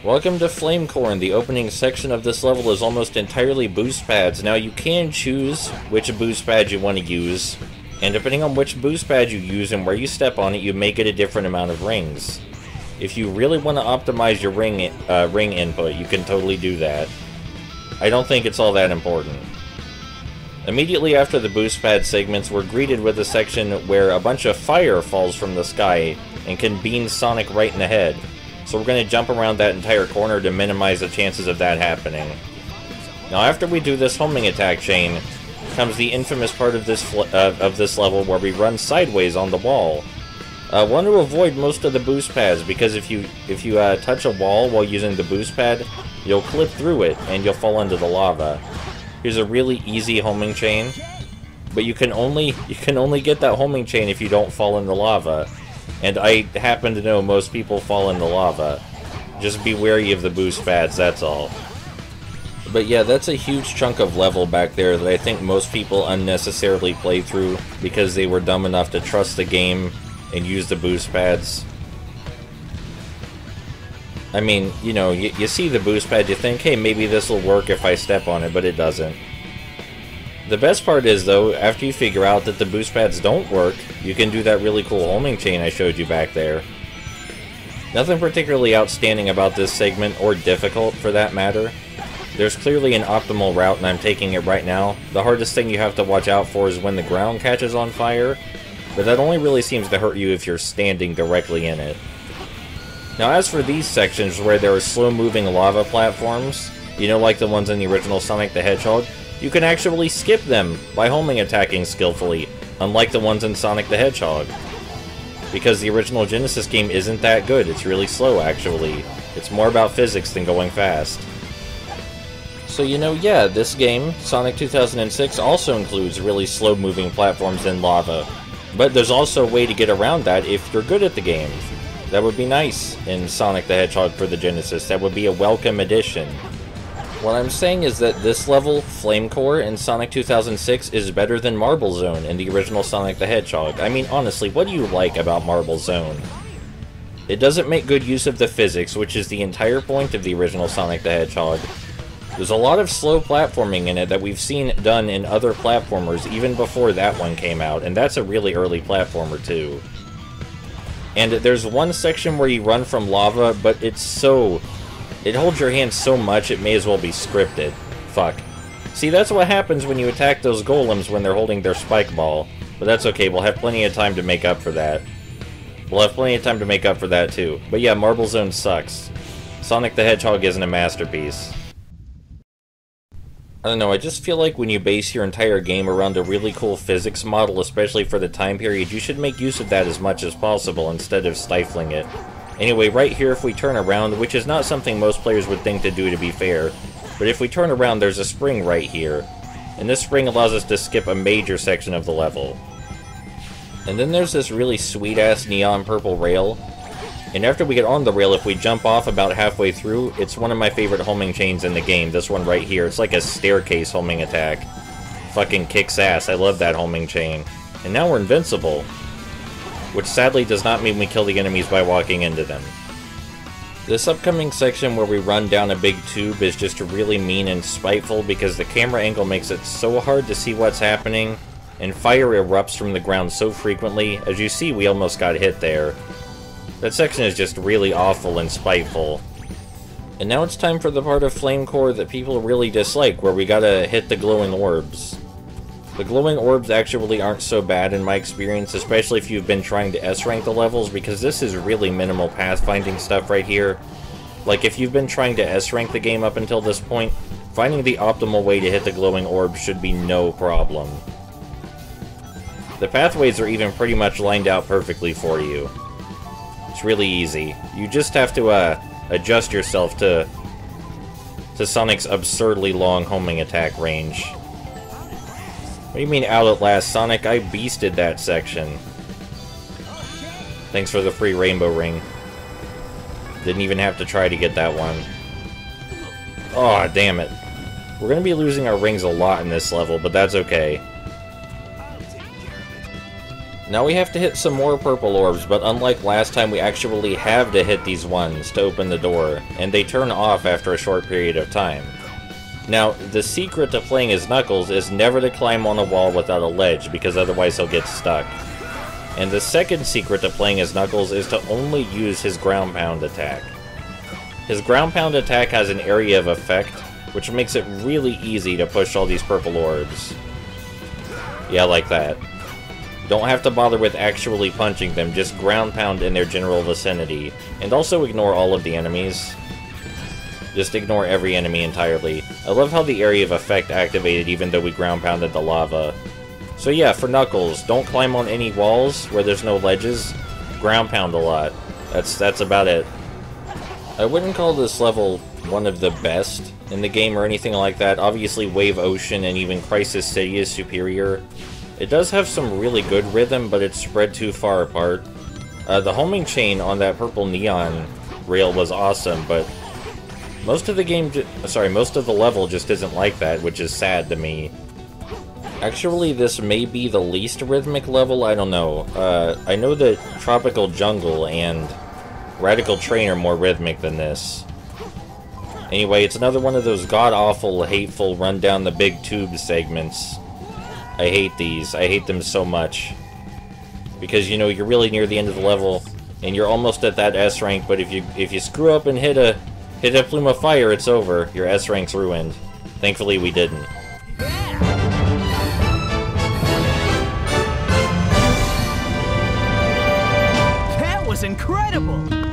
Welcome to Flamecorn. The opening section of this level is almost entirely boost pads. Now you can choose which boost pad you want to use, and depending on which boost pad you use and where you step on it, you may get a different amount of rings. If you really want to optimize your ring input, you can totally do that. I don't think it's all that important. Immediately after the boost pad segments, we're greeted with a section where a bunch of fire falls from the sky and can beam Sonic right in the head. So we're going to jump around that entire corner to minimize the chances of that happening. Now after we do this homing attack chain, comes the infamous part of this level where we run sideways on the wall. Want to avoid most of the boost pads, because if you touch a wall while using the boost pad, you'll clip through it and you'll fall into the lava. Here's a really easy homing chain, but you can only get that homing chain if you don't fall in the lava. And I happen to know most people fall in the lava. Just be wary of the boost pads, that's all. But yeah, that's a huge chunk of level back there that I think most people unnecessarily play through because they were dumb enough to trust the game and use the boost pads. I mean, you know, you see the boost pad, you think, hey, maybe this will work if I step on it, but it doesn't. The best part is, though, after you figure out that the boost pads don't work, you can do that really cool homing chain I showed you back there. Nothing particularly outstanding about this segment, or difficult for that matter. There's clearly an optimal route, and I'm taking it right now. The hardest thing you have to watch out for is when the ground catches on fire, but that only really seems to hurt you if you're standing directly in it. Now as for these sections where there are slow-moving lava platforms, you know, like the ones in the original Sonic the Hedgehog, you can actually skip them by homing attacking skillfully, unlike the ones in Sonic the Hedgehog. Because the original Genesis game isn't that good, it's really slow actually. It's more about physics than going fast. So you know, yeah, this game, Sonic 2006, also includes really slow-moving platforms in lava. But there's also a way to get around that if you're good at the game. That would be nice in Sonic the Hedgehog for the Genesis. That would be a welcome addition. What I'm saying is that this level, Flamecore, in Sonic 2006 is better than Marble Zone in the original Sonic the Hedgehog. I mean, honestly, what do you like about Marble Zone? It doesn't make good use of the physics, which is the entire point of the original Sonic the Hedgehog. There's a lot of slow platforming in it that we've seen done in other platformers even before that one came out, and that's a really early platformer too. And there's one section where you run from lava, but it holds your hand so much it may as well be scripted. Fuck. See, that's what happens when you attack those golems when they're holding their spike ball. But that's okay, we'll have plenty of time to make up for that. We'll have plenty of time to make up for that too. But yeah, Marble Zone sucks. Sonic the Hedgehog isn't a masterpiece. I don't know, I just feel like when you base your entire game around a really cool physics model, especially for the time period, you should make use of that as much as possible instead of stifling it. Anyway, right here, if we turn around, which is not something most players would think to do to be fair, but if we turn around, there's a spring right here, and this spring allows us to skip a major section of the level. And then there's this really sweet-ass neon purple rail, and after we get on the rail, if we jump off about halfway through, it's one of my favorite homing chains in the game, this one right here. It's like a staircase homing attack. Fucking kicks ass, I love that homing chain. And now we're invincible. Which sadly does not mean we kill the enemies by walking into them. This upcoming section where we run down a big tube is just really mean and spiteful because the camera angle makes it so hard to see what's happening, and fire erupts from the ground so frequently. As you see, we almost got hit there. That section is just really awful and spiteful. And now it's time for the part of Flamecore that people really dislike, where we gotta hit the glowing orbs. The glowing orbs actually aren't so bad in my experience, especially if you've been trying to S-rank the levels, because this is really minimal pathfinding stuff right here. Like, if you've been trying to S-rank the game up until this point, finding the optimal way to hit the glowing orbs should be no problem. The pathways are even pretty much lined out perfectly for you. It's really easy. You just have to adjust yourself to Sonic's absurdly long homing attack range. What do you mean out at last, Sonic? I beasted that section. Thanks for the free rainbow ring. Didn't even have to try to get that one. Aw, damn it. We're gonna be losing our rings a lot in this level, but that's okay. Now we have to hit some more purple orbs, but unlike last time, we actually have to hit these ones to open the door, and they turn off after a short period of time. Now, the secret to playing as Knuckles is never to climb on a wall without a ledge, because otherwise he'll get stuck. And the second secret to playing as Knuckles is to only use his ground pound attack. His ground pound attack has an area of effect, which makes it really easy to push all these purple orbs. Yeah, like that. Don't have to bother with actually punching them, just ground pound in their general vicinity. And also ignore all of the enemies. Just ignore every enemy entirely. I love how the area of effect activated even though we ground pounded the lava. So yeah, for Knuckles, don't climb on any walls where there's no ledges. Ground pound a lot. That's about it. I wouldn't call this level one of the best in the game or anything like that. Obviously Wave Ocean and even Crisis City is superior. It does have some really good rhythm, but it's spread too far apart. The homing chain on that purple neon rail was awesome, but most of the level just isn't like that, which is sad to me. Actually, this may be the least rhythmic level, I don't know. I know that Tropical Jungle and Radical Train are more rhythmic than this. Anyway, it's another one of those god-awful, hateful run-down-the-big-tube segments. I hate these. I hate them so much. Because, you know, you're really near the end of the level, and you're almost at that S rank, but if you screw up and hit a plume of fire, it's over. Your S rank's ruined. Thankfully, we didn't. That was incredible!